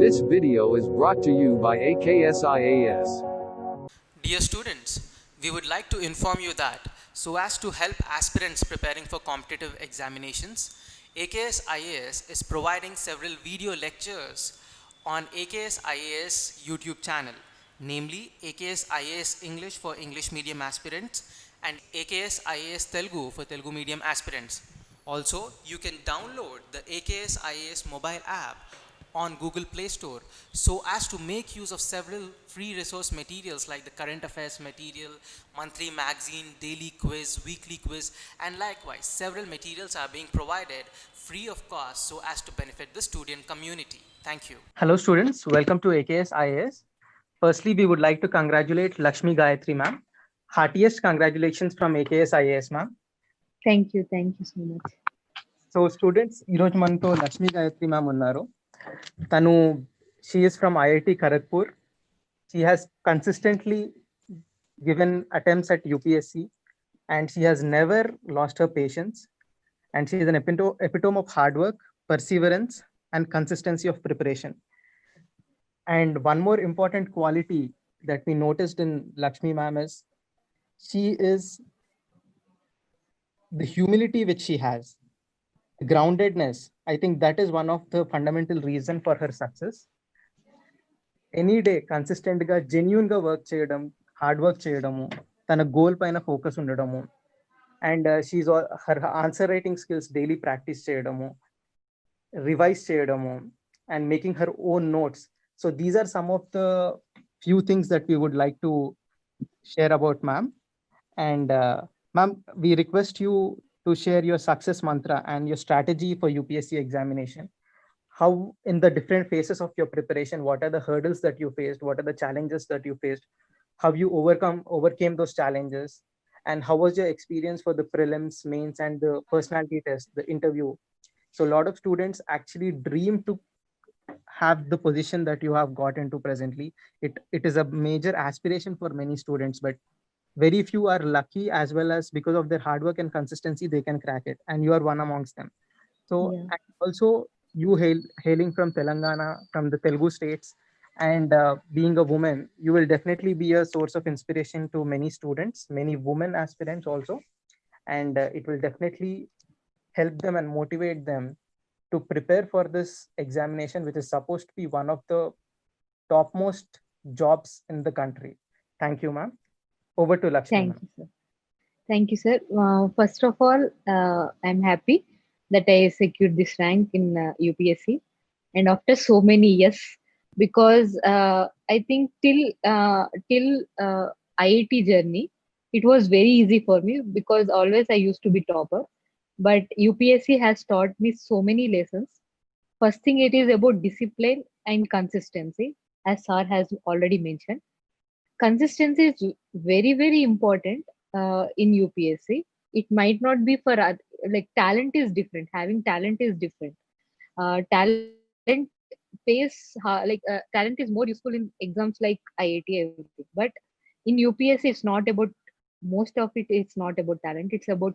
This video is brought to you by AKSIAS. Dear students, we would like to inform you that so as to help aspirants preparing for competitive examinations, AKS IAS is providing several video lectures on AKS IAS YouTube channel, namely AKS IAS English for English medium aspirants and AKS IAS Telugu for Telugu medium aspirants. Also, you can download the AKS IAS mobile app on Google Play Store so as to make use of several free resource materials like the current affairs material, monthly magazine, daily quiz, weekly quiz, and likewise several materials are being provided free of cost so as to benefit the student community. Thank you. Hello students, welcome to AKS IAS. Firstly, we would like to congratulate Lakshmi Gayatri ma'am. Heartiest congratulations from AKS IAS ma'am. Thank you so much. So students, ఈరోజు మనతో Lakshmi Gayatri ma'am ఉన్నారు. తను she is from IIT Kharagpur. She has consistently given attempts at UPSC and she has never lost her patience. And she is an epitome of hard work, perseverance, and consistency of preparation. And one more important quality that we noticed in Lakshmi ma'am is she is the humility which she has, the groundedness. I think that is one of the fundamental reason for her success. Any day consistent ga genuine ga work cheyadam, hard work cheyadamu, tana goal paina focus undadamu, and she's her answer writing skills daily practice cheyadamu, revise cheyadamu, and making her own notes. So these are some of the few things that we would like to share about ma'am. And ma'am, we request you to share your success mantra and your strategy for UPSC examination. How in the different phases of your preparation, what are the hurdles that you faced? What are the challenges that you faced? How you overcame those challenges? And how was your experience for the prelims, mains, and the personality test, the interview? So a lot of students actually dream to have the position that you have got into presently. It is a major aspiration for many students, but very few are lucky, as well as because of their hard work and consistency, they can crack it. And you are one amongst them. So Yeah. and also you hailing from Telangana, from the Telugu states, and being a woman, you will definitely be a source of inspiration to many students, many women aspirants also. And it will definitely help them and motivate them to prepare for this examination, which is supposed to be one of the topmost jobs in the country. Thank you, ma'am. Over to Lakshmi. Thank you, sir. Thank you, sir. First of all, I'm happy that I secured this rank in UPSC, and after so many years, because I think till IIT journey, it was very easy for me because always I used to be topper. But UPSC has taught me so many lessons. First thing, it is about discipline and consistency, as sir has already mentioned. Consistency is very important in UPSC. It might not be for like talent is different. Having talent is different. Talent talent is more useful in exams like IIT everything. But in UPSC, it's not about most of it. It's not about talent. It's about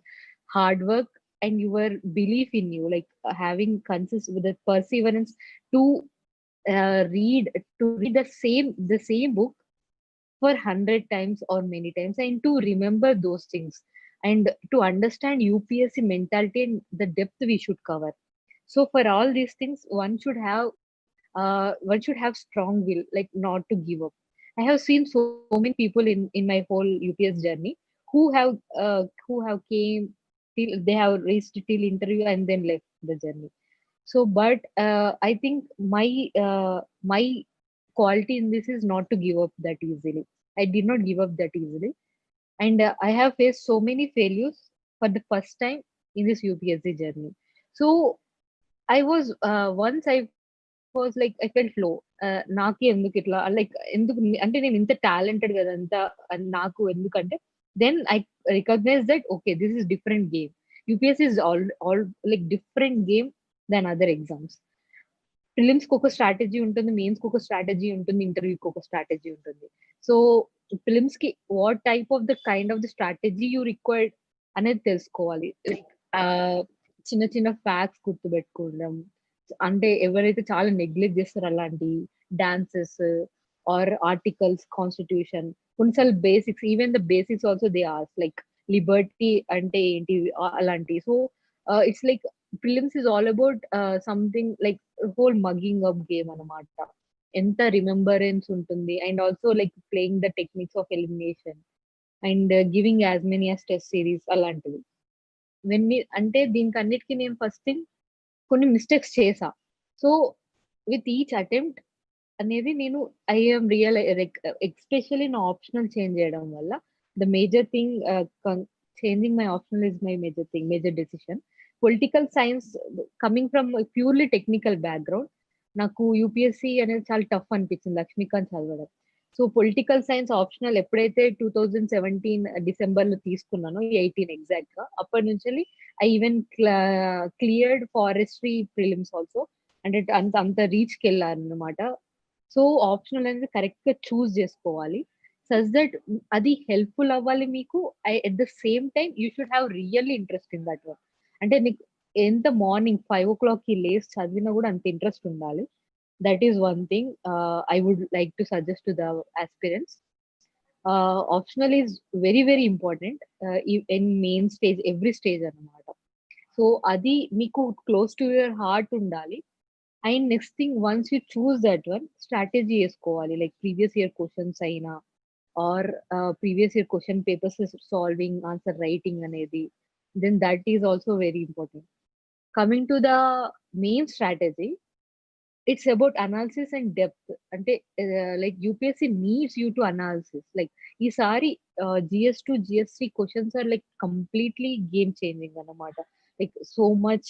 hard work and your belief in you, like having consist with the perseverance to read the same book for 100 times or many times, and to remember those things and to understand UPSC mentality and the depth we should cover. So for all these things, one should have strong will, like not to give up. I have seen so many people in my whole UPS journey who have came till they have reached till interview and then left the journey. So, but I think my quality in this is not to give up that easily. I did not give up that easily, and I have faced so many failures for the first time in this UPSC journey. So I was once I was like I felt low. నాకు ఎందుకు ఇట్లా like ఎందుకు అంటే నేను ఇంత talented కదా అంత నాకు ఎందుకంటే then I recognize that okay this is different game. UPSC is all like different game then other exams. Prelims కి ఒక స్ట్రాటజీ ఉంటుంది, మెయిన్స్ కి ఒక స్ట్రాటజీ ఉంటుంది, ఇంటర్వ్యూకి ఒక స్ట్రాటజీ ఉంటుంది. సో ప్రిలిమ్స్ కి what type of the kind of the strategy you required అనేది తెలుసుకోవాలి. చిన్న చిన్న ఫ్యాక్ట్స్ గుర్తుపెట్టుకోవడం, అంటే ఎవరైతే చాలా నెగ్లెక్ట్ చేస్తారో అలాంటి డాన్సెస్ ఆర్ ఆర్టికల్స్, కాన్స్టిట్యూషన్, కొన్నిసార్లు basics, even the basics also they ask like liberty అంటే ఏంటి అలాంటి. So it's like prelims is all about something like whole mugging up game అన్నమాట. ఎంత రిమెంబరెన్స్ ఉంటుంది and also like playing the techniques of elimination and giving as many as test series అలాంటివి. అంటే దీనికి అన్నిటికీ నేను ఫస్ట్ థింగ్ కొన్ని mistakes చేసా. సో విత్ ఈచ్ అటెంప్ట్ అనేది నేను ఐఎమ్ రియల్ ఎస్పెషల్లీ నా ఆప్షనల్ చేంజ్ చేయడం వల్ల the major thing changing my optional is my major thing, major decision. Political science coming from purely technical background, నాకు UPSC అనేది చాలా టఫ్ అనిపించింది లక్ష్మీకాంత్ చదవడం. సో పొలిటికల్ సైన్స్ ఆప్షనల్ ఎప్పుడైతే 2017 డిసెంబర్ లో తీసుకున్నానో, 18 ఎగ్జాక్ట్ గా, అప్పటి నుంచి I even cleared forestry prelims also. అంటే అంత రీచ్కి వెళ్ళారనమాట. సో ఆప్షనల్ అనేది కరెక్ట్ గా చూస్ చేసుకోవాలి, సచ్ దట్ అది హెల్ప్ఫుల్ అవ్వాలి మీకు. At the same time you should have really interest in that one. అంటే నీకు ఎంత మార్నింగ్ 5 o'clock కి లేసి చదివినా కూడా అంత ఇంట్రెస్ట్ ఉండాలి. That is one thing I would like to suggest to the aspirants. Optional is very very important in main stage, every stage అన్నమాట. సో అది మీకు క్లోజ్ టు యువర్ హార్ట్ ఉండాలి. And next thing, once you choose that one, strategy వేసుకోవాలి. Like previous year questions అయినా or previous year question papers solving, answer writing అనేది, then that is also very important. Coming to the main strategy, it's about analysis and depth. అంటే like UPSC needs you to analysis. Like ఈసారి GS2 GS3 questions are like completely game changing అన్నమాట. Like so much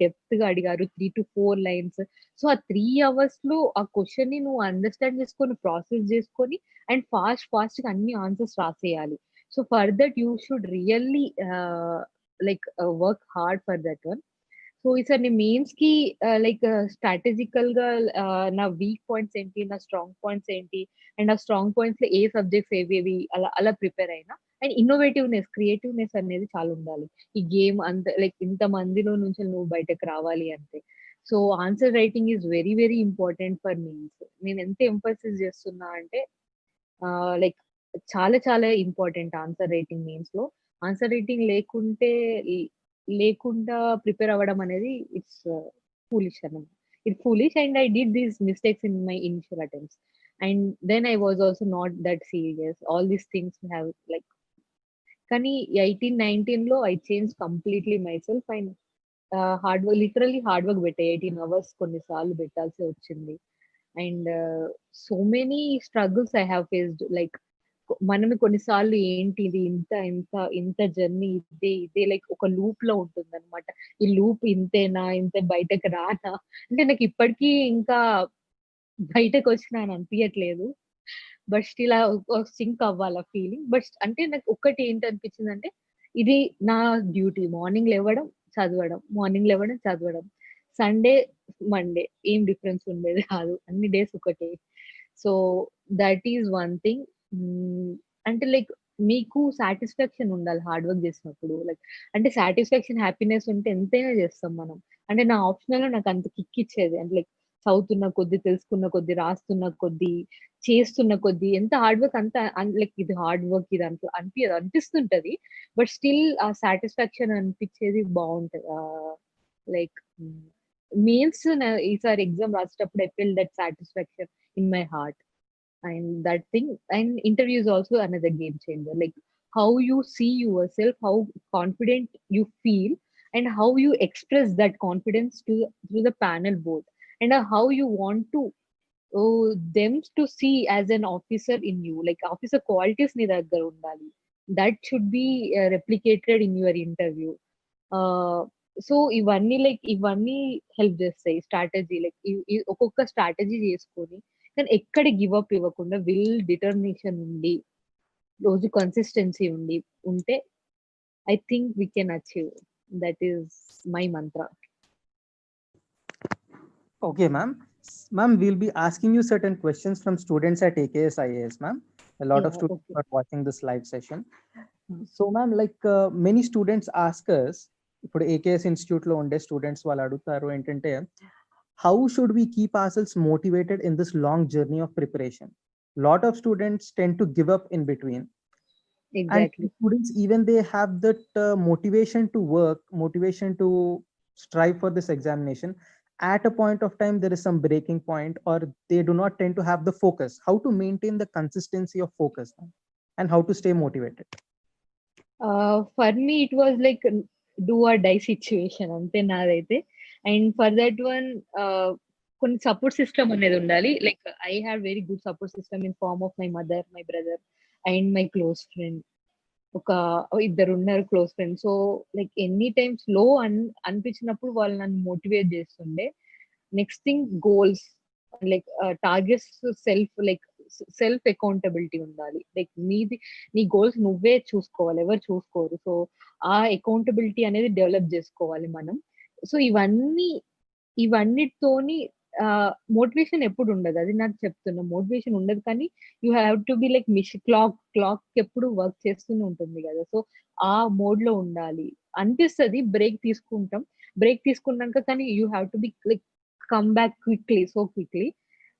depth గా అడిగారు, 3 to 4 lines. So ఆ 3 hours లో ఆ question ని నువ్వు అండర్స్టాండ్ చేసుకొని, ప్రాసెస్ చేసుకొని అండ్ ఫాస్ట్ గా అన్ని ఆన్సర్స్ రాసేయాలి. So for that you should really like work hard for that one. So ఈసారి నేను మెయిన్స్ కి లైక్ స్ట్రాటజికల్ గా నా వీక్ పాయింట్స్ ఏంటి, నా స్ట్రాంగ్ పాయింట్స్ ఏంటి, అండ్ ఆ స్ట్రాంగ్ పాయింట్స్ లో ఏ సబ్జెక్ట్స్ ఏవేవి అలా ప్రిపేర్ అయినా. అండ్ ఇన్నోవేటివ్నెస్, క్రియేటివ్నెస్ అనేది చాలా ఉండాలి. ఈ గేమ్ అంత లైక్ ఇంత మందిలో నుంచి నువ్వు బయటకు రావాలి అంటే. So answer writing is very very important for mains. నేను ఎంత ఎంఫసిస్ చేస్తున్నా అంటే లైక్ చాలా చాలా ఇంపార్టెంట్ ఆన్సర్ రైటింగ్ మీన్స్ లో. ఆన్సర్ రైటింగ్ లేకుండా ప్రిపేర్ అవ్వడం అనేది ఇట్స్ ఫూలిష్ అన్నమాట. It's foolish and I did these mistakes in my initial attempts and then I was also not that serious. All these things have like, కానీ 18-19 లో I change completely myself and hard work, literally hard work పెట్టా. 18 hours కొన్నిసార్లు పెట్టాల్సి వచ్చింది. And so many struggles I have faced. Like మనం కొన్నిసార్లు ఏంటి ఇది ఇంత ఇంత ఇంత జర్నీ, ఇదే లైక్ ఒక లూప్ లో ఉంటుంది అనమాట. ఈ లూప్ ఇంతేనా, ఇంత బయటకు రానా అంటే నాకు ఇప్పటికీ ఇంకా బయటకు వచ్చినా అని అనిపించట్లేదు. బట్ స్టిల్ సింక్ అవ్వాలి ఆ ఫీలింగ్. బట్ అంటే నాకు ఒక్కటి ఏంటి అనిపించింది అంటే, ఇది నా డ్యూటీ. మార్నింగ్ లేవడం, చదవడం, మార్నింగ్ లేవడం, చదవడం. సండే, మండే ఏం డిఫరెన్స్ ఉండేది కాదు, అన్ని డేస్ ఒకటే. So that is one thing. అంటే లైక్ మీకు సాటిస్ఫాక్షన్ ఉండాలి హార్డ్ వర్క్ చేసినప్పుడు. లైక్ అంటే సాటిస్ఫాక్షన్, హ్యాపీనెస్ ఉంటే ఎంతైనా చేస్తాం మనం. అంటే నా ఆప్షనల్ నాకు అంత కిక్ ఇచ్చేది. అంటే లైక్ చదువుతున్న కొద్ది, తెలుసుకున్న కొద్ది, రాస్తున్న కొద్ది, చేస్తున్న కొద్ది, ఎంత హార్డ్ వర్క్ అంత లైక్ ఇది హార్డ్ వర్క్ ఇది అంత అనిపిస్తుంటది. బట్ స్టిల్ ఆ సాటిస్ఫాక్షన్ అనిపించేది బాగుంటది. లైక్ మీన్స్ ఈసారి ఎగ్జామ్ రాసేటప్పుడు I feel that satisfaction in my heart. And that thing, and interview is also another game changer. Like how you see yourself, how confident you feel, and how you express that confidence through the panel board, and how you want to them to see as an officer in you. Like officer qualities నీ దగ్గర ఉండాలి. That should be replicated in your interview. So ఇవన్నీ help చేస్తాయి strategy. Like ఒక్కొక్క strategy చేసుకొని, కానీ ఎక్కడ give up ఇవ్వకుండా డిటర్మినేషన్ ఉండి, రోజు కన్సిస్టెన్సీ ఉంటే I think we can achieve. That is my Mantra. Okay, ma'am. Ma'am, we'll be asking you certain questions from students at AKS IAS, ma'am. A lot of Yeah, students okay. are watching this live session. So, ma'am, like many students ask us, ఇప్పుడు AKS institute లో ఉండే students వాళ్ళు అడుగుతారు ఏంటంటే, how should we keep ourselves motivated in this long journey of preparation? Lot of students tend to give up in between, and Exactly. students, even they have that motivation to work, motivation to strive for this examination, at a point of time there is some breaking point, or they do not tend to have the focus. How to maintain the consistency of focus, and how to stay motivated? For me, it was like do or die situation అంతే నాదైతే. And for that one కొన్ని support system అనేది ఉండాలి. Like I have very good support system in form of my mother, my brother and my close friend. ఒక ఇద్దరు ఉన్నారు close friends. So like any time slow అనిపించినప్పుడు వాళ్ళు నన్ను motivate చేస్తుండే. Next thing goals, like targets, self accountability ఉండాలి. Like నీ goals నువ్వే చూసుకోవాలి, ఎవరు చూసుకోరు. సో ఆ అకౌంటబిలిటీ అనేది డెవలప్ చేసుకోవాలి మనం. సో ఇవన్నిటితోని మోటివేషన్ ఎప్పుడు ఉండదు, అది నాకు చెప్తున్నా. మోటివేషన్ ఉండదు, కానీ you have to be like clock ఎప్పుడు వర్క్ చేస్తూనే ఉంటుంది కదా. సో ఆ మోడ్ లో ఉండాలి. అనిపిస్తుంది బ్రేక్ తీసుకుంటాం, బ్రేక్ తీసుకున్నాక, కానీ you have to be like come back quickly.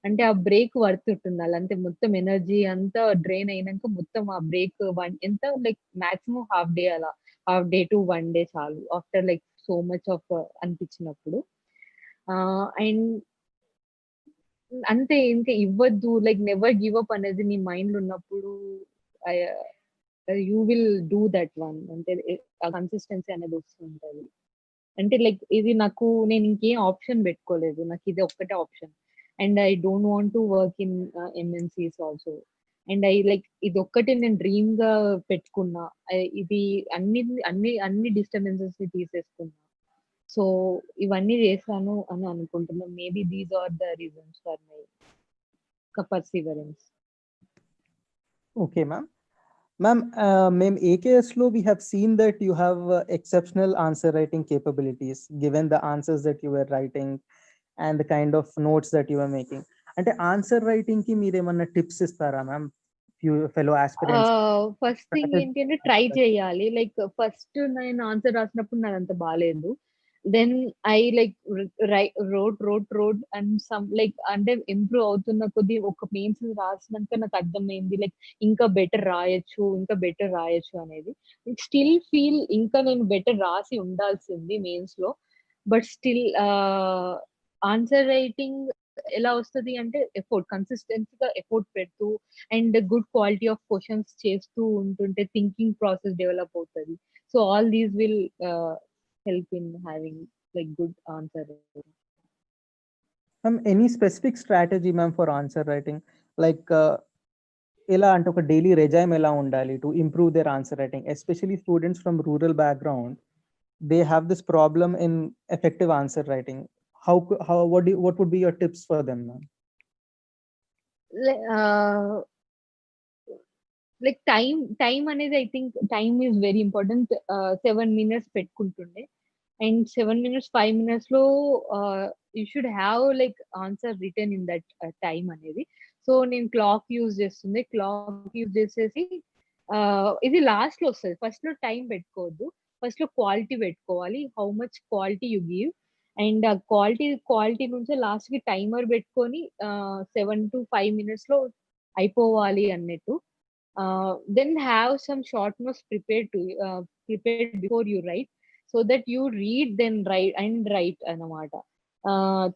అంటే ఆ బ్రేక్ వర్త్ ఉండాలి. అంటే మొత్తం ఎనర్జీ అంతా డ్రైన్ అయినాక మొత్తం ఆ బ్రేక్ ఎంత like maximum half day to 1 day చాలు, after like so much off అనిపించినప్పుడు. అండ్ అంతే, ఇంకా ఇవ్వద్దు, లైక్ నెవర్ గివ్ అప్ అనేది నీ మైండ్ లో ఉన్నప్పుడు you will do that one. అంటే ఆ కన్సిస్టెన్సీ అనేది వస్తుంటది. అంటే లైక్ ఇది నేను ఇంకేం ఆప్షన్ పెట్టుకోలేదు, నాకు ఇది ఒక్కటే option. And I don't want to work in MNCs also. And I like ఇది ఒక్కటే నేను డ్రీమ్ గా పెట్టుకున్నా. ఇది అన్ని డిస్టర్బెన్సెస్ ని తీసేసుకున్నా. సో ఇవన్నీ చేశాను అని అనుకుంటున్నా. Maybe these are the reasons for my perseverance. Okay, ma'am. Ma'am, ma'am, AKS లో we have seen that you have exceptional answer writing capabilities, given the answers that you were writing and the kind of notes that you were making. అంటే answer writing కి మీరు ఏమన్నా tips ఇస్తారా ma'am, fellow aspirants? First thing ఏంటి అంటే try చేయాలి. Like first నేను answer రాసినప్పుడు నాకు అంత బాగాలేదు. Then I like wrote and some like అంటే ఇంప్రూవ్ అవుతున్న కొద్ది ఒక మెయిన్స్ రాసినాక నాకు అర్థమైంది లైక్ ఇంకా బెటర్ రాయొచ్చు అనేది. స్టిల్ ఫీల్ ఇంకా నేను బెటర్ రాసి ఉండాల్సింది మెయిన్స్ లో. బట్ స్టిల్ ఆన్సర్ రైటింగ్ ఎలా వస్తుంది అంటే కన్సిస్టెన్సీగా ఎఫోర్ట్ పెడుతూ and good quality of questions చేస్తూ ఉంటుంటే థింకింగ్ ప్రాసెస్ డెవలప్ అవుతుంది. So all these will help in having like good answer. Ma'am, any specific strategy, ma'am, for answer writing? Like, ఎలా అంటే ఒక డైలీ రెజైమ్ ఎలా ఉండాలి to improve their answer writing? Especially students from rural background, they have this problem in effective answer writing. What would be your tips for them, ma'am? Like time అనేది I think time is very important. 7 minutes పెట్టుకుంటుండే, and 7 minutes 5 minutes లో you should have like answer written in that time అనేది. So నేను clock use చేసేసి ఇది last లో వస్తుంది. First లో time పెట్టుకోవద్దు, ఫస్ట్ లో క్వాలిటీ పెట్టుకోవాలి. How much quality you give, and quality నుంచి లాస్ట్ కి టైమర్ పెట్టుకొని 7 to 5 minutes లో అయిపోవాలి అన్నట్టు. Then have some short notes prepared before you write, so that you read then write అన్నమాట.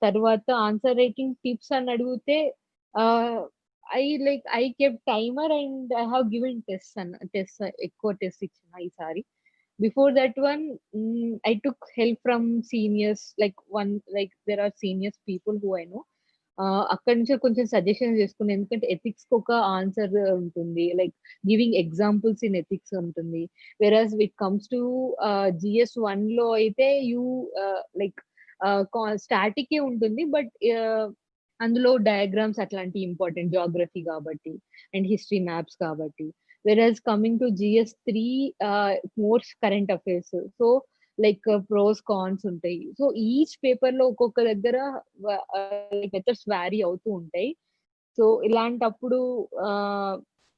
తర్వాత ఆన్సర్ రైటింగ్ టిప్స్ అని అడిగితే I kept timer and I have given tests ఎక్కువ టెస్ట్ ఇచ్చిన ఈసారి. Before that one, I took help from seniors, like there are seniors people who I know. అక్కడి నుంచి కొంచెం సజెషన్ చేసుకున్నాను, ఎందుకంటే ఎథిక్స్ కి ఒక ఆన్సర్ ఉంటుంది, like giving examples in ethics ఉంటుంది. Whereas it comes to GS1 లో అయితే లైక్ స్టాటిక్ ఉంటుంది, బట్ అందులో డయాగ్రామ్స్ అట్లాంటి ఇంపార్టెంట్, జాగ్రఫీ కాబట్టి అండ్ హిస్టరీ మ్యాప్స్ కాబట్టి. Whereas coming to GS3 more current affairs. So like pros cons ఉంటాయి. సో ఈచ్ పేపర్ లో ఒక్కొక్క దగ్గర మెథడ్స్ వ్యారీ అవుతూ ఉంటాయి. సో ఇలాంటప్పుడు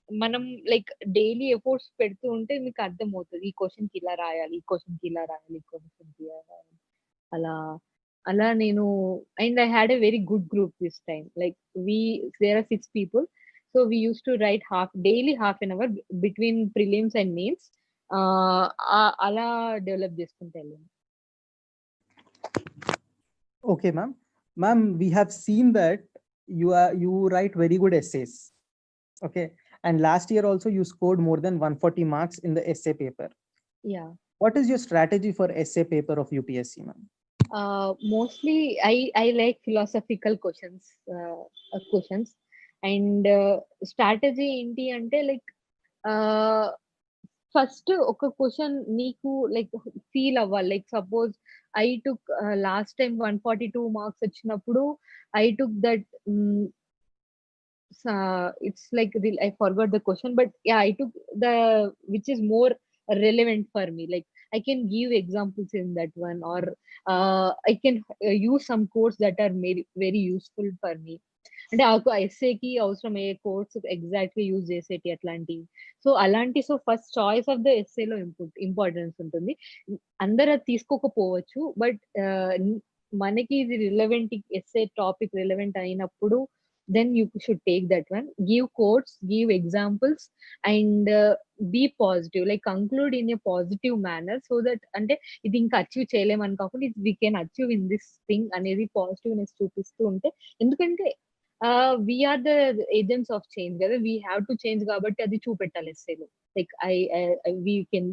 మనం లైక్ డైలీ ఎఫోర్ట్స్ పెడుతూ ఉంటే మీకు అర్థం అవుతుంది, ఈ క్వశ్చన్ కి ఇలా రాయాలి, ఈ క్వశ్చన్ కి ఇలా రాయాలి, ఈ క్వశ్చన్ కి ఇలా రాయాలి, అలా అలా నేను and I had a very good group this time. Like there are 6 people. So we use to write daily half an hour between prelims and mains. అలా డెవలప్ చేసుకుంటూ వెళ్ళాను. Okay, ma'am. Ma'am, we have seen that you write very good essays. Okay. And last year also you scored more than 140 marks in the essay paper. Yeah. What is your strategy for essay paper of UPSC, ma'am? Mostly I like philosophical questions and strategy ఏంటి అంటే like first ఒక question నీకు like feel అవ్వాలి. Like suppose I took last time 142 marks వచ్చినప్పుడు I took that it's like I forgot the question, but yeah, I took the which is more relevant for me. Like I can give examples in that one, or I can use some quotes that are very useful for me. అంటే ఆ ఎస్ఏకి అవసరం ఏ course exactly use చేసేటి అట్లాంటివి. So first choice of the ఎస్ఏలో importance ఉంటుంది. అందరు అది తీసుకోకపోవచ్చు, బట్ మనకి ఇది రిలవెంట్ ఎస్ఏ టాపిక్ రిలవెంట్ అయినప్పుడు then you should take that one. Give quotes, give examples, and be positive. Like conclude in a positive manner, so that అంటే ఇది ఇంకా అచీవ్ చేయలేమని కాకుండా we can achieve in this thing అనేది positiveness చూపిస్తూ ఉంటే, ఎందుకంటే we are the agents of change కదా, we have to change కాబట్టి అది చూపెట్టాలి ఎస్సేలో. Like we can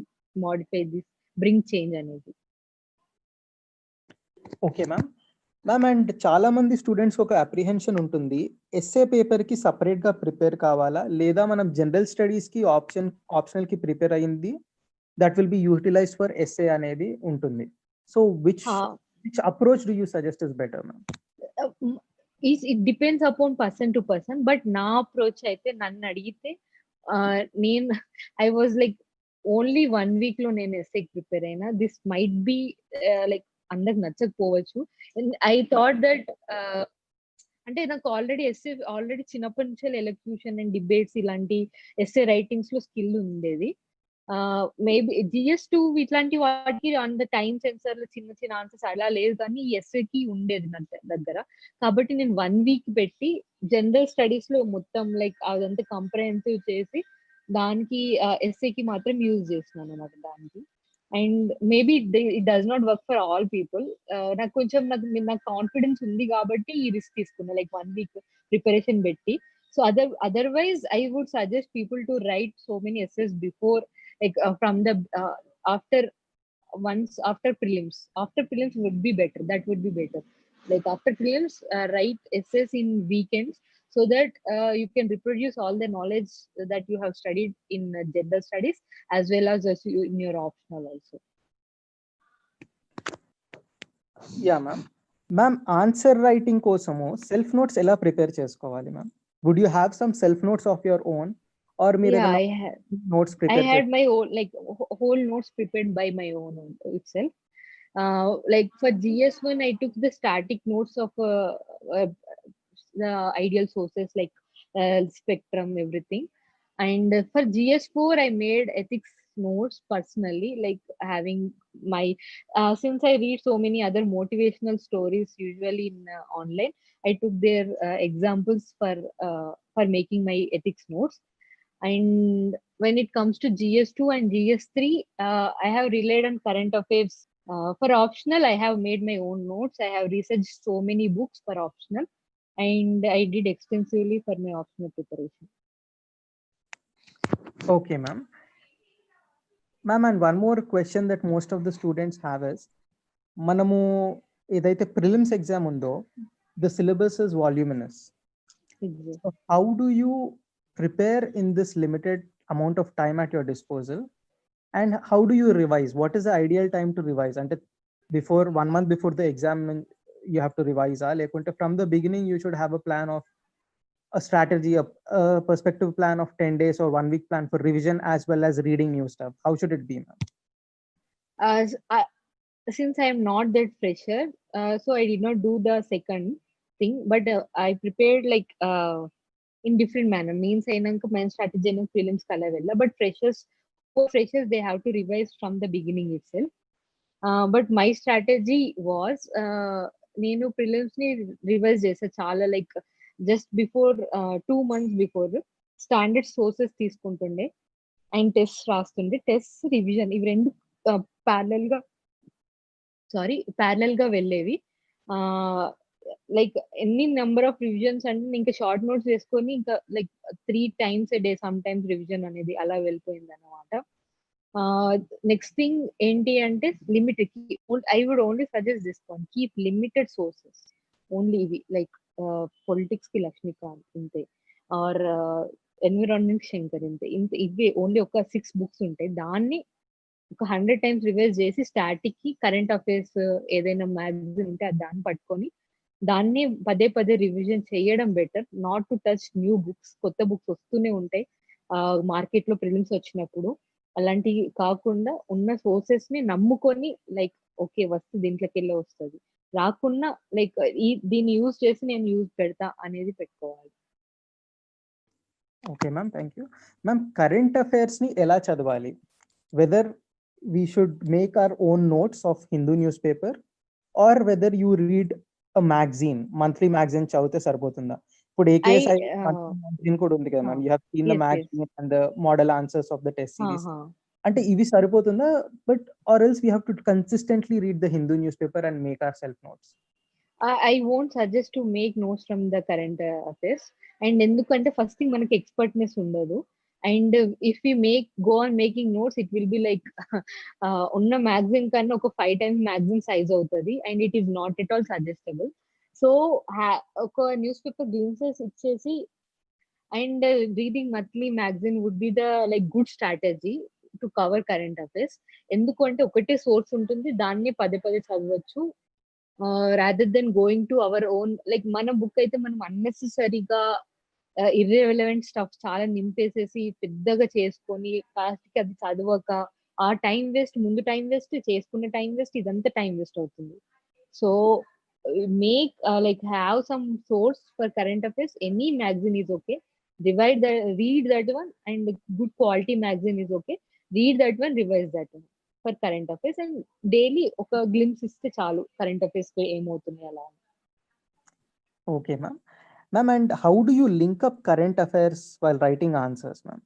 modify this, bring change అనేది. Okay ma'am. మ్యామ్, అండ్ చాలా మంది స్టూడెంట్స్ ఒక అప్రిహెన్షన్ ఉంటుంది, ఎస్ఏ పేపర్ కి సపరేట్ గా ప్రిపేర్ కావాలా, లేదా మనం జనరల్ స్టడీస్ కి ఆప్షనల్ కి ప్రిపేర్ అయ్యింది that will be utilise for essay అనేది ఉంటుంది. So which approach do you suggest is better ma'am? It depends upon person to person, but నా అప్రోచ్ అయితే నన్ను అడిగితే నేను I was like only 1 week లో నేను ఎస్ఏకి ప్రిపేర్ అయినా. దిస్ మైట్ బి లైక్ అందరికి నచ్చకపోవచ్చు. ఐ థాట్ దట్ అంటే నాకు ఆల్రెడీ చిన్నప్పటి నుంచే ఎలక్యూషన్ అండ్ డిబేట్స్ ఇలాంటి ఎస్ఏ రైటింగ్స్ లో స్కిల్ ఉండేది. మేబీ GS2 ఇట్లాంటి వాటికి అంత టైం సెన్సర్ లో చిన్న చిన్న ఆన్సర్స్ అలా లేదు, కానీ ఎస్ఏకి ఉండేది నా దగ్గర. కాబట్టి నేను 1 వీక్ పెట్టి జనరల్ స్టడీస్ లో మొత్తం లైక్ అదంతా కంప్రహెన్సివ్ చేసి దానికి ఎస్ఏకి మాత్రం యూజ్ చేస్తున్నాను అన్నమాట దానికి. And maybe it does not work for all people. నాకు కొంచెం నాకు కాన్ఫిడెన్స్ ఉంది కాబట్టి ఈ రిస్క్ తీసుకున్నా, లైక్ 1 వీక్ ప్రిపరేషన్ పెట్టి. So otherwise I would suggest people to write so many essays before, like from the after prelims would be better. That would be better. Like after prelims, write essays in weekends, so that you can reproduce all the knowledge that you have studied in general studies as well as in your optional also. Yeah ma'am. Ma'am, answer writing కోసము self notes ఎలా prepare చేసుకోవాలి ma'am? Would you have some self notes of your own, or మీరు notes I prepare? had my own, like whole notes prepared by my own itself. Like for GS1, I took the static notes of the ideal sources like spectrum, everything. And for GS4, I made ethics notes personally, like having my since I read so many other motivational stories usually in online, I took their examples for making my ethics notes. And when it comes to GS2 and GS3, I have relied on current affairs. For optional, I have made my own notes. I have researched so many books for optional, and I did extensively for my optional preparation. Okay, ma'am. Ma'am, and one more question that most of the students have is, మనము ఏదైతే prelims exam ఉందో, the syllabus is voluminous. Exactly. So how do you prepare in this limited amount of time at your disposal, and how do you revise? What is the ideal time to revise? And before 1 month before the exam you have to revise, lekunte from the beginning you should have a plan of a strategy, a perspective plan of 10 days or 1 week plan for revision as well as reading new stuff. How should it be, ma'am? Since I am not that fresher, so I did not do the second thing, but I prepared like in different manner. Means ainanka main strategy and prelims kala vella, but for freshers they have to revise from the beginning itself. But my strategy was నేను prelims ని revise చేసా చాలా, like just before 2 months before standard sources తీసుకుంటుండే and test రాస్తుండే. Test revision ఇవి రెండు parallel గా వెళ్ళేవి. లైక్ ఎన్ని నెంబర్ ఆఫ్ రివిజన్స్ అంటే ఇంకా షార్ట్ నోట్స్ వేసుకొని ఇంకా like 3 times a day some times revision అనేది అలా వెళ్ళిపోయింది అనమాట. నెక్స్ట్ థింగ్ ఏంటి అంటే limit. I would only suggest this one, keep limited sources only. ఇవి లైక్ పొలిటిక్స్ కి లక్ష్మీకాంత్ ఇంతే, ఆర్ ఎన్విరాన్మెంట్ శంకర్ ఇంతే, ఇవి ఓన్లీ ఒక 6 books ఉంటాయి. దాన్ని ఒక 100 times రివైజ్ చేసి స్టాటిక్ కి కరెంట్ అఫైర్స్ ఏదైనా మ్యాగజైన్ ఉంటే దాన్ని పట్టుకొని దాన్ని పదే పదే రివిజన్ చేయడం better. Not to touch new books. కొత్త బుక్స్ వస్తూనే ఉంటాయి మార్కెట్ లో ప్రిలిమ్స్ వచ్చినప్పుడు. అలాంటివి కాకుండా ఉన్న సోర్సెస్ ని నమ్ముకొని లైక్ ఓకే వస్తుంది దీంట్లోకి వెళ్ళి వస్తుంది, రాకుండా లైక్ దీన్ని యూజ్ చేసి నేను యూజ్ పెడతా అనేది పెట్టుకోవాలి. Okay ma'am, thank you ma'am. Current affairs ని ఎలా చదవాలి? Whether we should make our own notes of Hindu newspaper or whether you read a magazine, monthly magazine చదివితే సరిపోతుందా? ఇప్పుడు AKSI magazine కూడా ఉంది కదా ma'am, you have seen the magazine and the model answers of the test series. అంటే ఇవి సరిపోతుందా? But or else we have to consistently read the Hindu newspaper and make our self notes. I won't suggest to make notes from the current affairs. And ఎందుకంటే first thing మనకి expertness ఉండదు. And if you go on making notes, it will be like ఉన్న magazine కన్నా ఒక 5 times magazine size అవుతుంది. And it is not at all suggestable. So ఒక newspaper glimpses ఇచ్చేసి and reading monthly magazine would be the like good strategy to cover current affairs. ఎందుకంటే ఒకటే source ఉంటుంది, దాన్ని పదే పదే చదవచ్చు. Rather than going to our own, like మన బుక్ అయితే మనం అన్నెసెసరీగా ఇర్రెలవెంట్ స్టఫ్ చాలా నింపేసేసి పెద్దగా చేసుకొని లాస్ట్ కి అది చదవక ఆ టైం వేస్ట్, ముందు టైం వేస్ట్, చేసుకున్న టైం వేస్ట్, ఇదంతా టైం వేస్ట్ అవుతుంది. So make like have some source for current affairs. Any magazine is okay. read that one, and good quality magazine is okay. Read that one, revise that one for current affairs, and daily ఒక glimpse ఇస్తే చాలు current affairs లో ఏమవుతున్నాయి అలా. Okay ma'am. Ma'am, and how do you link up current affairs while writing answers ma'am?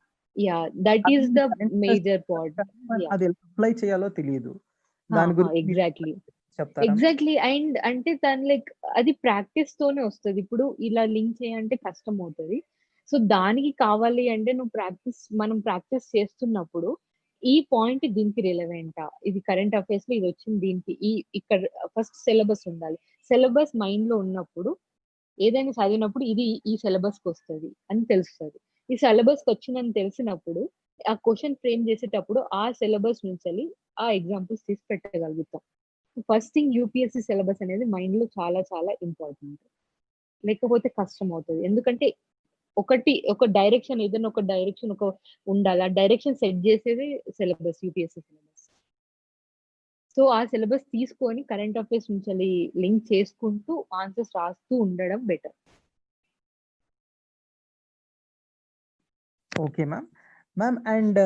That is the major part. అది apply చేయాలో తెలియదు, దాని గురించి ఎగ్జాక్ట్లీ చెప్తారా? అండ్ అంటే దాని లైక్ అది ప్రాక్టీస్ తోనే వస్తుంది. ఇప్పుడు ఇలా లింక్ చేయాలంటే కష్టం అవుతుంది. సో దానికి కావాలి అంటే మనం ప్రాక్టీస్ చేస్తున్నప్పుడు ఈ పాయింట్ దీనికి రిలవెంటా, ఇది కరెంట్ అఫైర్స్ లో ఇది వచ్చింది దీనికి, ఇక్కడ ఫస్ట్ సిలబస్ ఉండాలి. సిలబస్ మైండ్ లో ఉన్నప్పుడు ఏదైనా చదివినప్పుడు ఇది ఈ సిలబస్ కి వస్తుంది అని తెలుస్తుంది. ఈ సిలబస్ కి వచ్చిందని తెలిసినప్పుడు ఆ క్వశ్చన్ ఫ్రేమ్ చేసేటప్పుడు ఆ సిలబస్ నుంచి ఆ ఎగ్జాంపుల్స్ తీసి పెట్టగలుగుతాం. ఫస్ట్ థింగ్ యూపీఎస్సీ సిలబస్ అనేది మైండ్ లో చాలా చాలా ఇంపార్టెంట్. లేకపోతే కష్టం అవుతుంది. ఎందుకంటే ఒక డైరెక్షన్, ఏదైనా ఒక డైరెక్షన్ ఉండాలి. ఆ డైరెక్షన్ సెట్ చేసేది సిలబస్, యూపీఎస్సీ సిలబస్. సో ఆ సిలబస్ తీసుకొని కరెంట్ అఫైర్స్ నుంచి లింక్ చేసుకుంటూ ఆన్సర్స్ రాస్తూ ఉండడం better. Okay, ma'am. Ma'am, and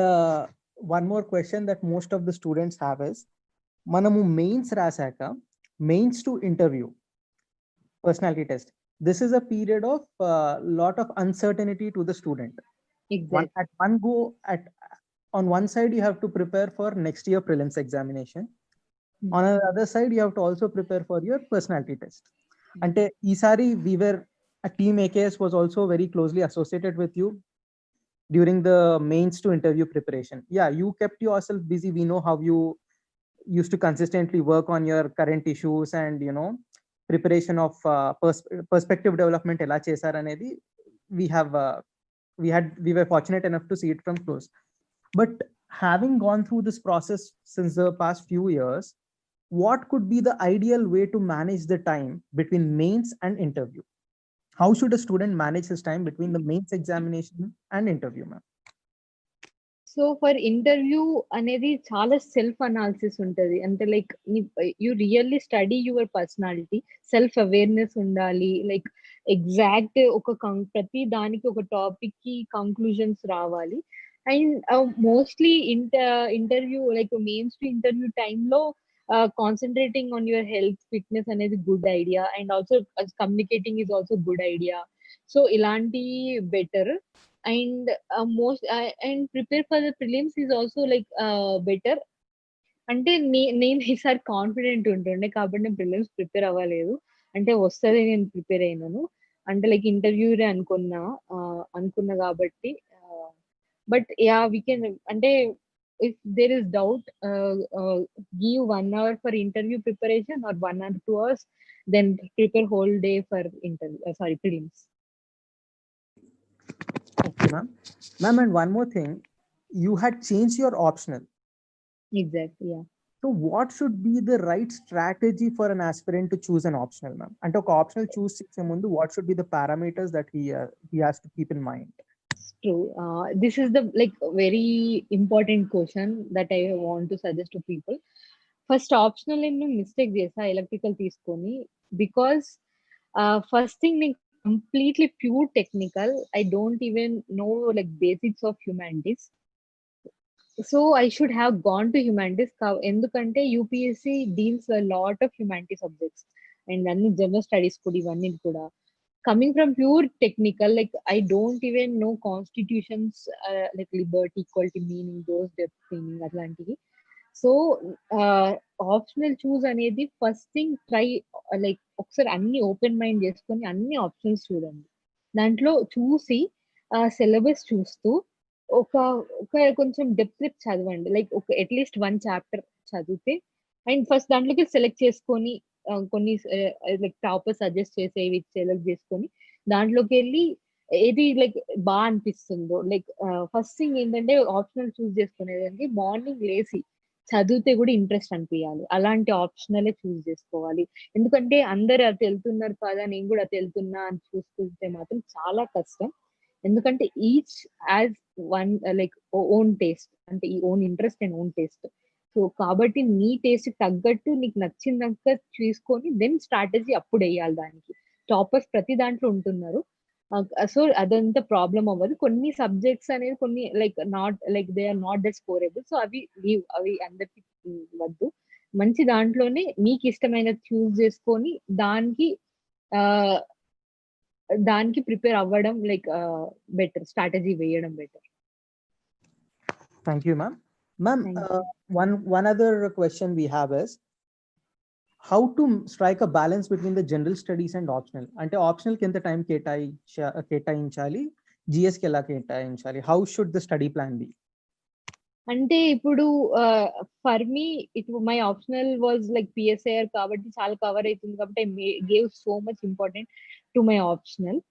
one more question that most of the students have is, మనము మెయిన్స్ రాసాక mains to interview personality test, this is a period of lot of uncertainty to the student. Exactly. On one side you have to prepare for next year prelims examination. On the other side you have to also prepare for your personality test. Ante isari a team AKS was also very closely associated with you during the mains to interview preparation. Yeah, you kept yourself busy. We know how you used to consistently work on your current issues and preparation of perspective development ela chesar anedi we were fortunate enough to see it from close. But having gone through this process since the past few years, what could be the ideal way to manage the time between mains and interview? How should a student manage his time between the mains examination and interview, ma'am? So for interview అనేది చాలా self analysis ఉంటుంది. అంటే like you really study your personality, self awareness ఉండాలి. Like exact ప్రతి దానికి ఒక topic కి conclusions రావాలి. And mostly interview like mains to interview టైంలో concentrating on your health, fitness అనేది good idea, and also communicating is also good idea. So ilanti better, and most and prepare for the prelims is also like better. అంటే నేను ఈసారి confident ఉంటుండే కాబట్టి నేను prelims prepare అవ్వలేదు. అంటే వస్తది నేను ప్రిపేర్ అయినాను. అంటే లైక్ ఇంటర్వ్యూరే అనుకున్నా కాబట్టి. But yeah! వి కెన్ అంటే if there is doubt give 1 hour for interview preparation or 1 or 2 hours, then prepare whole day for prelims. Okay, ma'am. Ma'am, and one more thing, you had changed your optional. Exactly. Yeah! So what should be the right strategy for an aspirant to choose an optional, ma'am? And ఒక optional choose చేసే ముందు what should be the parameters that he has to keep in mind? True. This is the like very important question that I want to suggest to people. First optional నేను mistake చేసా electrical తీసుకొని, because first thing నేను completely pure technical. I don't even know like basics of humanities. So I should have gone to humanities. ఎందుకంటే UPSC deals lot of humanity subjects and అన్ని general studies కూడా, ఇవన్నీ కూడా. Coming from pure technical, like I don't even know constitutions, like liberty, equality meaning, those depth meaning atlantivi. So optional choose అనేది first thing try, like ఒకసారి అన్ని open mind చేసుకొని అన్ని options చూడండి. దాంట్లో చూసి సిలబస్ చూస్తూ ఒక ఒక కొంచెం డెప్త్ చదవండి. లైక్ ఒక అట్లీస్ట్ 1 చాప్టర్ చదివితే, అండ్ ఫస్ట్ దాంట్లోకి సెలెక్ట్ చేసుకొని కొన్ని లైక్ టాపర్ సజెస్ట్ చేసేవి సెలెక్ట్ చేసుకొని దాంట్లోకి వెళ్ళి ఏది లైక్ బాగా అనిపిస్తుందో, లైక్ ఫస్ట్ థింగ్ ఏంటంటే ఆప్షనల్ చూస్ చేసుకునేదానికి మార్నింగ్ లేసి చదివితే కూడా ఇంట్రెస్ట్ అనిపించాలి. అలాంటి ఆప్షనలే చూస్ చేసుకోవాలి. ఎందుకంటే అందరు అది వెళ్తున్నారు కదా, నేను కూడా అది వెళ్తున్నా అని చూసుకుంటే మాత్రం చాలా కష్టం. ఎందుకంటే each as one like own taste, అంటే ఈ own interest and own taste. So కాబట్టి నీ టేస్ట్ తగ్గట్టు నీకు నచ్చిందాక చూసుకొని దెన్ స్ట్రాటజీ అప్పుడు వేయాలి దానికి. టాపర్స్ ప్రతి దాంట్లో ఉంటున్నారు. సో అదంతా ప్రాబ్లం అవ్వదు. కొన్ని సబ్జెక్ట్స్ అనేది కొన్ని like not like they are not the scorable. So అవి లీవ్, అవి అందరికి వద్దు. మంచి దాంట్లోనే నీకు ఇష్టమైనది చూస్ చేసుకొని దానికి దానికి ప్రిపేర్ అవ్వడం లైక్ బెటర్, స్ట్రాటజీ వేయడం better. Thank you, ma'am. Ma'am, one other question we have is how to strike a balance between the general studies and optional. Ante optional ki enta time కేటాయించాలి, GS కి ఎలా కేటాయించాలి? How should the study plan be? అంటే ఇప్పుడు for me my optional was like PSIR కాబట్టి చాలా cover అవుతుంది కాబట్టి I gave so much important to my optional.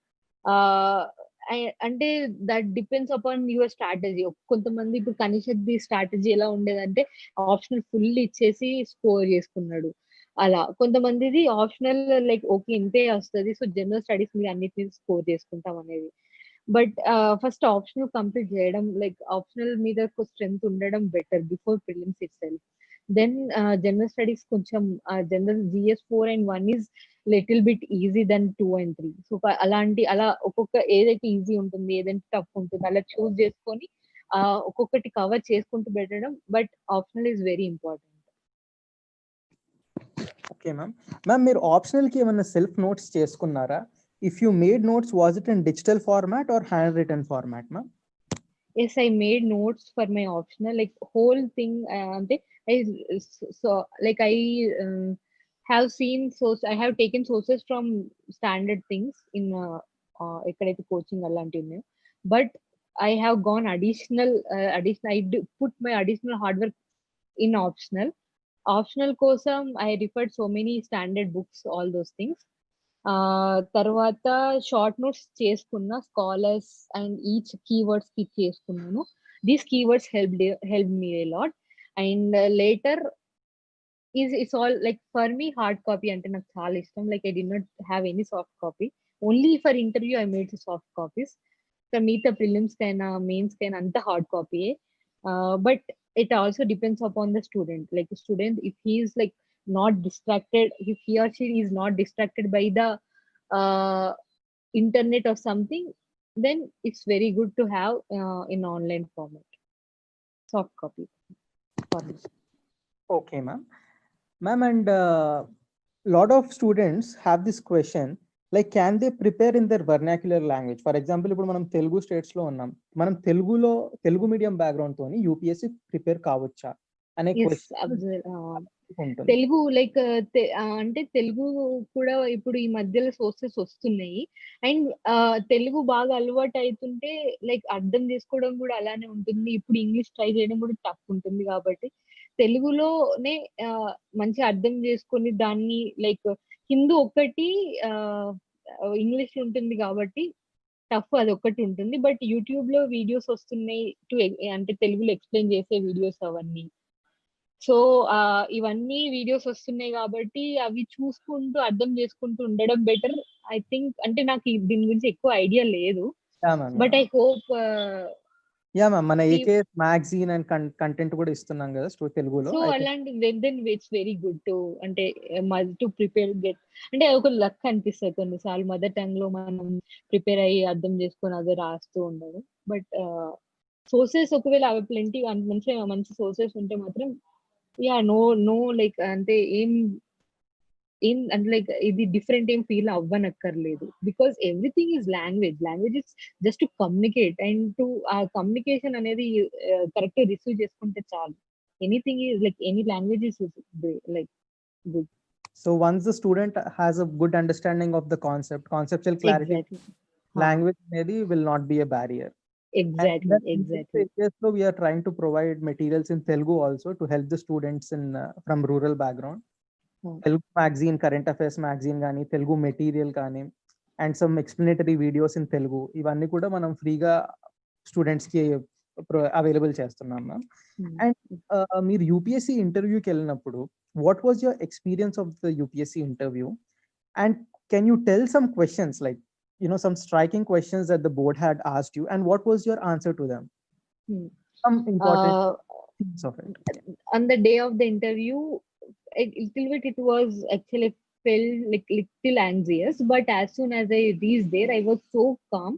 అంటే that depends upon your strategy. కొంతమంది ఇప్పుడు కనిషద్ది స్ట్రాటజీ ఎలా ఉండేదంటే ఆప్షనల్ ఫుల్ ఇచ్చేసి స్కోర్ చేసుకున్నాడు. అలా కొంతమందిది ఆప్షనల్ లైక్ ఓకే ఇంతే వస్తుంది, సో జనరల్ స్టడీస్ మీద అన్నిటిని స్కోర్ చేసుకుంటాం అనేది. బట్ ఫస్ట్ ఆప్షనల్ కంప్లీట్ చేయడం, లైక్ ఆప్షనల్ మీద స్ట్రెంగ్త్ ఉండడం better before prelims itself. Then general studies కొంచెం general GS 4 and 1 is little bit easy than 2 and 3. So అలా ఒక్కొక్క ఏదైతే ఈజీ ఉంటుంది, ఏదైతే టఫ్ ఉంటుంది అలా చూస్ చేసుకొని ఒక్కొక్కటి కవర్ చేసుకుంటూ పెట్టడం. But optional is very important. Okay ma'am. Ma'am మీరు ఆప్షనల్ కి ఏమైనా సెల్ఫ్ నోట్స్ చేసుకున్నారా? If you made notes, was it in digital format or handwritten format, ma'am? Yes, I made notes for my optional, like whole thing. Have seen source. I have taken sources from standard things in ekkadaithe coaching allanti unnayo. But I have gone additional. I put my additional hard work in optional. Optional kosam I referred so many standard books, all those things. తర్వాత short notes చేసుకున్న scholars and each keywords కి చేసుకున్నాను. These keywords help me a lot. And later it's all like for me hard copy అంటే నాకు చాలా ఇష్టం. Like I did not have any soft copy, only for interview I made soft copies. మిగతా prelims కైనా mains కైనా అంత hard కాపీయే. But it also depends upon the student. Like a student, if he is like not distracted, if he or she is not distracted by the internet or something, then it's very good to have in online format soft copy for this. Okay, ma'am. Ma'am, and lot of students have this question, like can they prepare in their vernacular language? For example, ఇప్పుడు మనం Telugu states లో ఉన్నాం, మనం Telugu medium background తోని UPSC prepare కావచ్చా అనే Yes, question ఉంటుంది. Telugu like అంటే తెలుగు కూడా ఇప్పుడు ఈ మధ్యలో సోర్సెస్ వస్తున్నాయి. అండ్ తెలుగు బాగా అలవాటు అవుతుంటే లైక్ అర్థం చేసుకోవడం కూడా అలానే ఉంటుంది. ఇప్పుడు ఇంగ్లీష్ ట్రై చేయడం కూడా టఫ్ ఉంటుంది కాబట్టి తెలుగులోనే మంచిగా అర్థం చేసుకొని దాన్ని లైక్ హిందూ ఒక్కటి ఇంగ్లీష్ ఉంటుంది కాబట్టి టఫ్ అది ఒక్కటి ఉంటుంది. బట్ యూట్యూబ్ లో వీడియోస్ వస్తున్నాయి అంటే తెలుగులో ఎక్స్ప్లెయిన్ చేసే వీడియోస్ అవన్నీ. సో ఇవన్నీ వీడియోస్ వస్తున్నాయి కాబట్టి అవి చూసుకుంటూ అర్థం చేసుకుంటూ ఉండడం బెటర్ ఐ థింక్. అంటే నాకు దీని గురించి ఎక్కువ ఐడియా లేదు, but I hope yeah ma'am, మన ఏకేఎస్ మ్యాగజైన్ అండ్ కంటెంట్ కూడా ఇస్తున్నాం కదా తెలుగులో. సో అలాంటి then it's very good to అంటే టు ప్రిపేర్ గెట్ అంటే ఒక లక్ అనిపిస్తుంది కొన్నిసార్లు మదర్ టంగ్ లో మనం ప్రిపేర్ అయ్యి అర్థం చేసుకొని అదే రాస్తూ ఉండదు. బట్ సోర్సెస్ ఒకవేళ అవి ప్లెంటీ మంచి సోర్సెస్ ఉంటే మాత్రం యా నో లైక్ అంటే ఏం అంటే లైక్ ఇది డిఫరెంట్ ఏం ఫీల్ అవ్వనక్కర్లేదు. Because everything is language is just to communicate and to ఆ కమ్యూనికేషన్ అనేది కరెక్ట్ రిసీవ్ చేసుకుంటే చాలు. Anything is like any language is like good. So once the student has a good understanding of the conceptual clarity, language maybe will not be a barrier. Exactly. So we are trying to provide materials in Telugu also to help the students in from rural background. Telugu magazine, current affairs magazine gaani, Telugu material gaani, and some explanatory videos in Telugu. ఇవన్నీ కూడా మనం ఫ్రీగా students కి available చేస్తున్నాం ma'am. And మీరు UPSC ఇంటర్వ్యూకి వెళ్ళినప్పుడు what was your experience of the UPSC interview, and can you tell some questions like some striking questions that the board had asked you, and what was your answer to them? Some important things of it. On the day of the interview, a little bit it was actually felt like little anxious, but as soon as I reached there I was so calm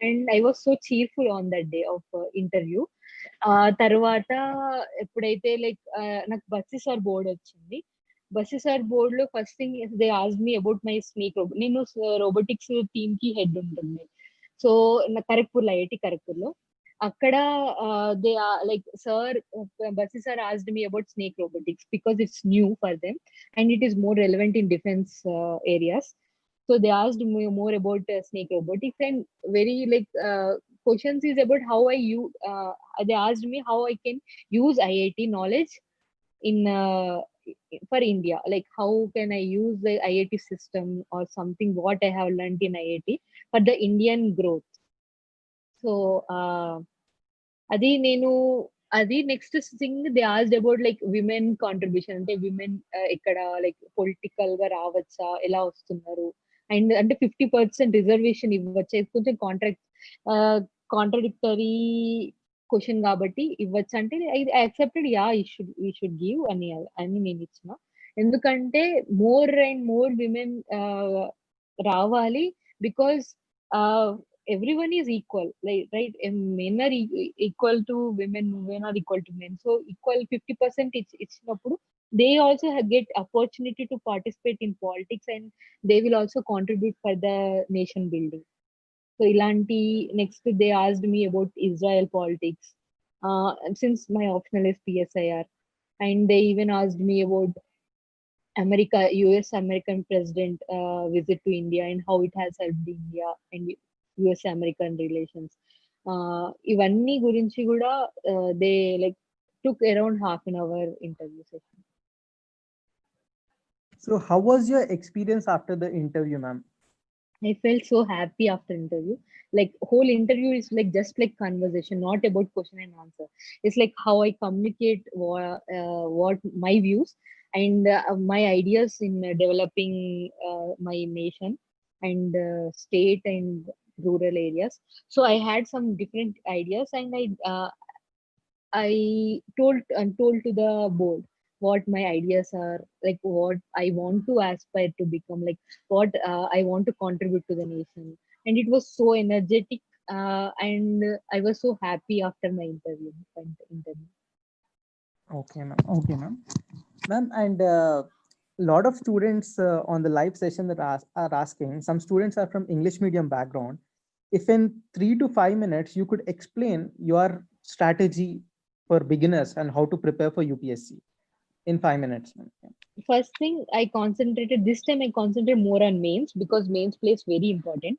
and I was so cheerful on that day of interview. తర్వాత ఎప్పుడైతే like నాకు బస్సెసార్ board వచ్చింది, బస్సెసార్ board లో first thing they asked me about my snake robot. నేను robotics team కి head ఉంటుంది. So Kharagpur లో IIT Kharagpur లో అక్కడ they like sir Bassi sir asked me about snake robotics because it's new for them and it is more relevant in defence areas. So they asked me more about snake robotics and very like questions is about how they asked me how I can use IIT knowledge in for India, like how can I use the IIT system or something what I have learned in IIT for the Indian growth. So అది next thing they asked about like women contribution, అంటే women ఇక్కడ like political గా రావచ్చా, ఎలా వస్తున్నారు, and అంటే 50% reservation ఇవ్వచ్చా, కొంచెం contradictory question కాబట్టి ఇవ్వచ్చు అంటే ఐ యాక్సెప్టెడ్ యా ఈ షుడ్ గివ్ అని నేను ఇచ్చిన. ఎందుకంటే మోర్ అండ్ మోర్ విమెన్ రావాలి because everyone is equal, like right, men are equal to women are equal to men, so equal 50% ఇచ్చినప్పుడు they also get opportunity to participate in politics and they will also contribute for the nation building. So ilanti next they asked me about Israel politics, since my optional is PSIR, and they even asked me about US American president visit to India and how it has helped India and US American relations. ఇవన్నీ గురించి కూడా they like took around half an hour interview session. So how was your experience after the interview, ma'am? I felt so happy after interview. Like whole interview is like just like conversation, not about question and answer. It's like how I communicate what my views and my ideas in developing my nation and state and rural areas. So I had some different ideas and I told to the board what my ideas are, like what I want to aspire to become, like what I want to contribute to the nation. And it was so energetic and I was so happy after my interview. Okay, ma'am. Ma'am, and lot of students on the live session that are asking, some students are from English medium background. If in 3 to 5 minutes you could explain your strategy for beginners and how to prepare for UPSC in 5 minutes. First thing, I concentrated this time. I concentrated more on mains because mains plays very important.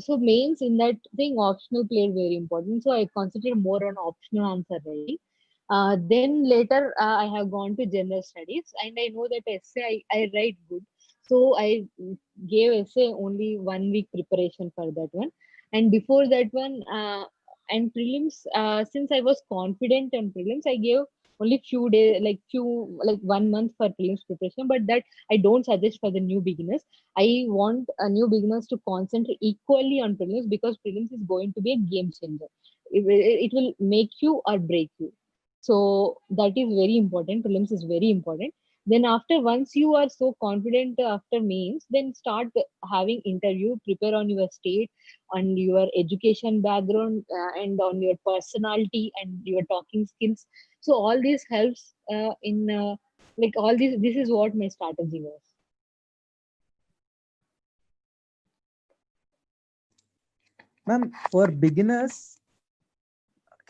So mains in that thing optional played very important. So I concentrated more on optional answer writing. Then later I have gone to general studies and I know that essay I write good. So I gave essay only 1 week preparation for that one. And before that one, and prelims, since I was confident on prelims, I gave only few days, like 1 month for prelims preparation. But that I don't suggest for the new beginners. I want new beginners to concentrate equally on prelims because prelims is going to be a game changer. It will make you or break you. So that is very important. Prelims is very important. Then after once you are so confident after mains, then start having interview, prepare on your state, on your education background, and on your personality and your talking skills. So all this helps in like all this. This is what my strategy was. Ma'am, for beginners,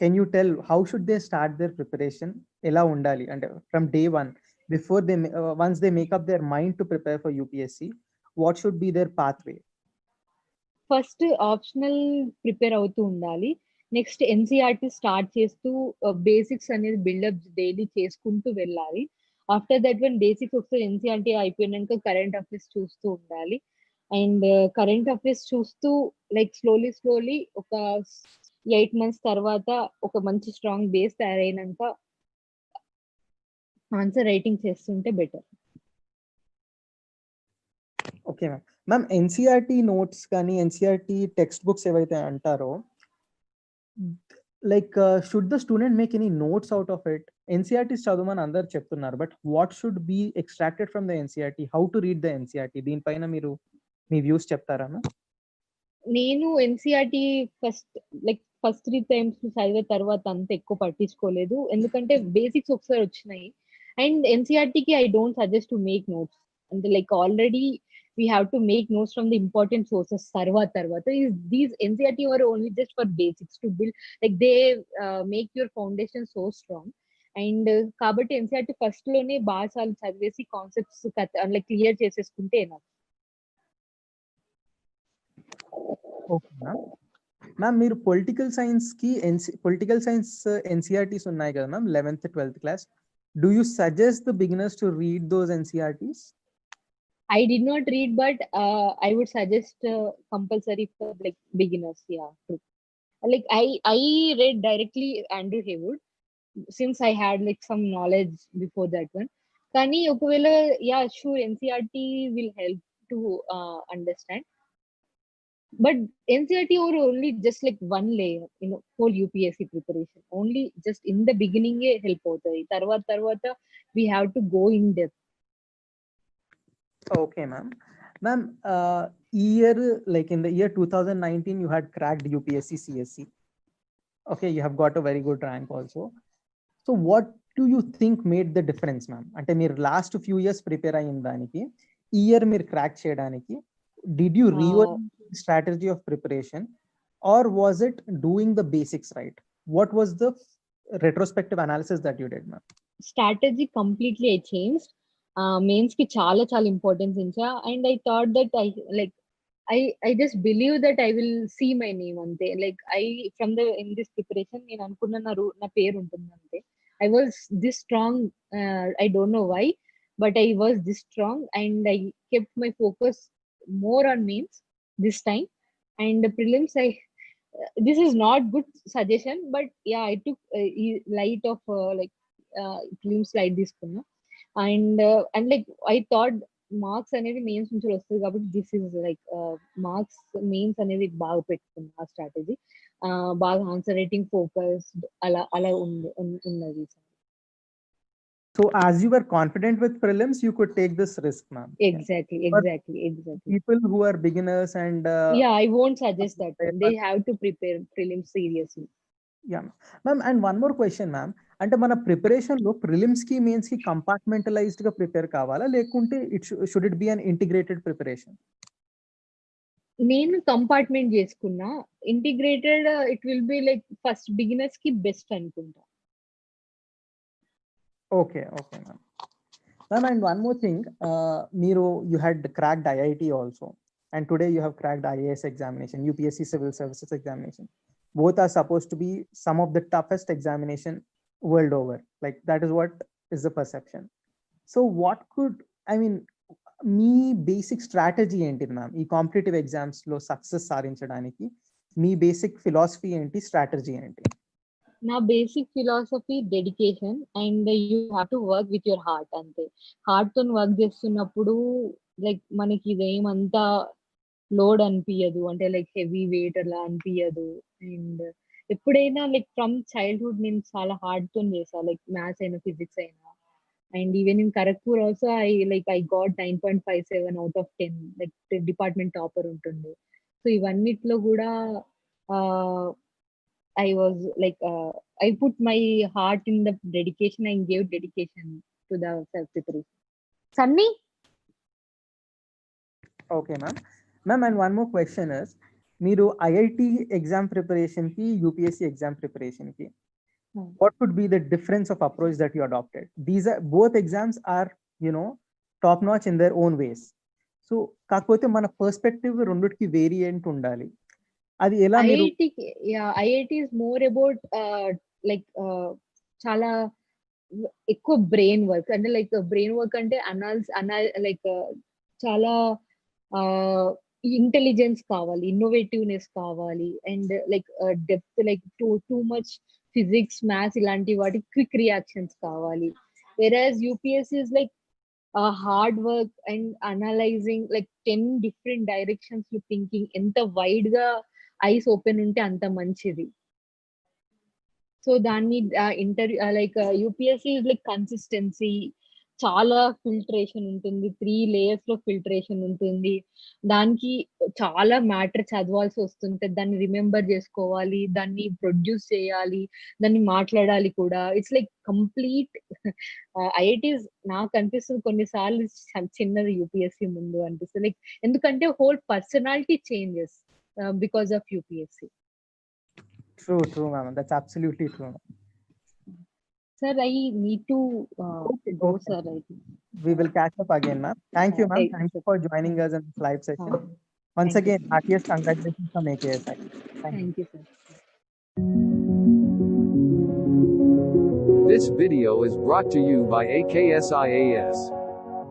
can you tell how should they start their preparation? Ela undali, and from day one, before they once they make up their mind to prepare for UPSC, what should be their pathway? First optional prepare అవుతూ ఉండాలి. Next NCERT start చేస్తూ basics అనేది buildup daily చేసుకుంటూ వెళ్ళాలి. After that one basics ఒకసారి NCERT అయిపోయినాక current affairs చూస్తూ ఉండాలి. అండ్ కరెంట్ అఫైర్స్ చూస్తూ లైక్ స్లోలీ ఒక 8 months తర్వాత ఒక మంచి స్ట్రాంగ్ బేస్ తయారైనాక ఆన్సర్ రైటింగ్ చేస్తుంటే better. Okay ma'am. Ma'am NCERT notes కానీ ఎన్సీఆర్టీ టెక్స్ట్ బుక్స్ ఏవైతే అంటారో, like should the student make any notes out of it? NCERTs చదవమని అందరు చెప్తున్నారు, but what should be extracted from the NCERT? How to read the NCERT? దీనిపైన మీరు మీ views చెప్తారా ma'am? నేను ఎన్సీఆర్టీ ఫస్ట్ 3 times చదివే తర్వాత అంత ఎక్కువ పట్టించుకోలేదు, ఎందుకంటే బేసిక్స్ ఒకసారి వచ్చినాయి. అండ్ ఎన్సీఆర్టీకి I don't suggest to make notes. అంటే like already we have to make notes from the important sources. తర్వాత these NCERT are only just for basics to build, like they make your foundation so strong. And కాబట్టి NCERT first లోనే బాగా చదివేసి concepts like clear చేసేసుకుంటే enough. Okay ma'am. Ma'am మీరు political science NCERTs ఉన్నాయి కదా ma'am, 11th 12th class. Do you suggest the beginners to read those NCRTs? I did not read, but I would suggest compulsory for like beginners. Yeah, true. Like I read directly Andrew Haywood since I had like some knowledge before that one. Kani okavela, yeah, sure, NCRT will help to understand. But NCRT or only just like one layer in whole UPSC preparation. Only just in the beginning help అవుతాయి. తర్వాత we have to go in depth. Okay, ma'am. Ma'am, year like in the year 2019, you had cracked UPSC CSC. Okay, you have got a very good rank also. So what do you think made the difference, ma'am? అంటే మీరు last few years prepare అయిన దానికి ఈ year మీరు crack చేయడానికి, did you reorient the strategy of preparation, or was it doing the basics right? What was the retrospective analysis that you did, ma'am? Strategy completely I changed. Mains ki చాలా importance incha, and I thought that I just believe that I will see my name ante. Like from the in this preparation నేను అనుకున్న నా పేరు ఉంటుంది అంతే. I was this strong. I don't know why, but I was this strong, and I kept my focus more on mains this time. And the prelims, this is not good suggestion, but yeah, I took light of prelims light this kunna. And like I thought marks అనేది mains నుంచి వస్తుంది కాబట్టి this is like marks mains అనేది బాగా పెట్టుకున్నా ఆ strategy, బాగా answer writing focused అలా ఉన్నది. So as you were confident with prelims, you could take this risk, ma'am. Exactly. People who are beginners and yeah, I won't suggest that. They have to prepare prelims seriously. Yeah, ma'am. And one more question, ma'am. అంటే మన preparation లో prelims కి mains కి compartmentalised గా prepare కావాలా, లేకుంటే should it be an integrated preparation? నేను compartment చేసుకున్నా. Integrated it will be like first beginners కి బెస్ట్ అనుకుంటా. Okay okay ma'am. Ma'am and one more thing, మీరు you had cracked IIT also, and today you have cracked IAS examination, UPSC civil services examination. Both are supposed to be some of the toughest examination world over. Like that is what is the perception. So what could, I mean, me basic strategy ఏంటి ma'am ఈ competitive exams లో success సాధించడానికి? మీ basic philosophy ఏంటి, strategy ఏంటి? నా basic philosophy dedication and you have to work with your heart. అంతే. Heart తో work చేస్తున్నప్పుడు లైక్ మనకి ఇదేమంతా లోడ్ అనిపించదు, అంటే లైక్ హెవీ వెయిట్ అలా అనిపించదు. అండ్ ఎప్పుడైనా లైక్ ఫ్రమ్ చైల్డ్హుడ్ నేను చాలా హార్డ్ తో చేసా, లైక్ మ్యాథ్స్ అయినా ఫిజిక్స్ అయినా. And even in Kharagpur also I got 9.57 out of 10, like department topper ఉంటుంది. సో ఇవన్నిట్లో కూడా I was like, I put my heart in the dedication and gave dedication to the self preparation. Sunny? Okay, ma'am. Ma'am, and one more question is, మీరు IIT exam preparation కి, UPSC exam preparation కి, what would be the difference of approach that you adopted? These are both exams are, you know, top notch in their own ways. So కాకపోతే మన perspective రెండిటికి variant ఉండాలి. అది ఎలా? IIT is more about like చాలా ఎక్కువ brain work, అంటే like brain work అంటే లైక్ చాలా ఇంటెలిజెన్స్ కావాలి, ఇన్నోవేటివ్నెస్ కావాలి, and like depth, like too much physics maths ఇలాంటి వాటికి క్విక్ రియాక్షన్స్ కావాలి. వెరాజ్ UPSC is like hard work and analysing like 10 different directions లో థింకింగ్. ఎంత వైడ్ గా ఐస్ ఓపెన్ ఉంటే అంత మంచిది. సో దాన్ని like UPSC is like consistency, చాలా ఫిల్టరేషన్ ఉంటుంది, 3 layers లో ఫిల్టరేషన్ ఉంటుంది. దానికి చాలా మ్యాటర్ చదవాల్సి వస్తుంది, దాన్ని రిమెంబర్ చేసుకోవాలి, దాన్ని ప్రొడ్యూస్ చేయాలి, దాన్ని మాట్లాడాలి కూడా. ఇట్స్ లైక్ కంప్లీట్ ఐఐటి నాకు అనిపిస్తుంది కొన్నిసార్లు చిన్నది యూపీఎస్సీ ముందు అనిపిస్తుంది, లైక్ ఎందుకంటే whole personality changes because of UPSC. True, ma'am. That's absolutely true. Sir, I need to go, sir. We will catch up again, ma'am. Thank you, ma'am. Thank you for joining us in this live session. Once again, heartiest congratulations from AKSI. Thank you, sir. This video is brought to you by AKSIAS.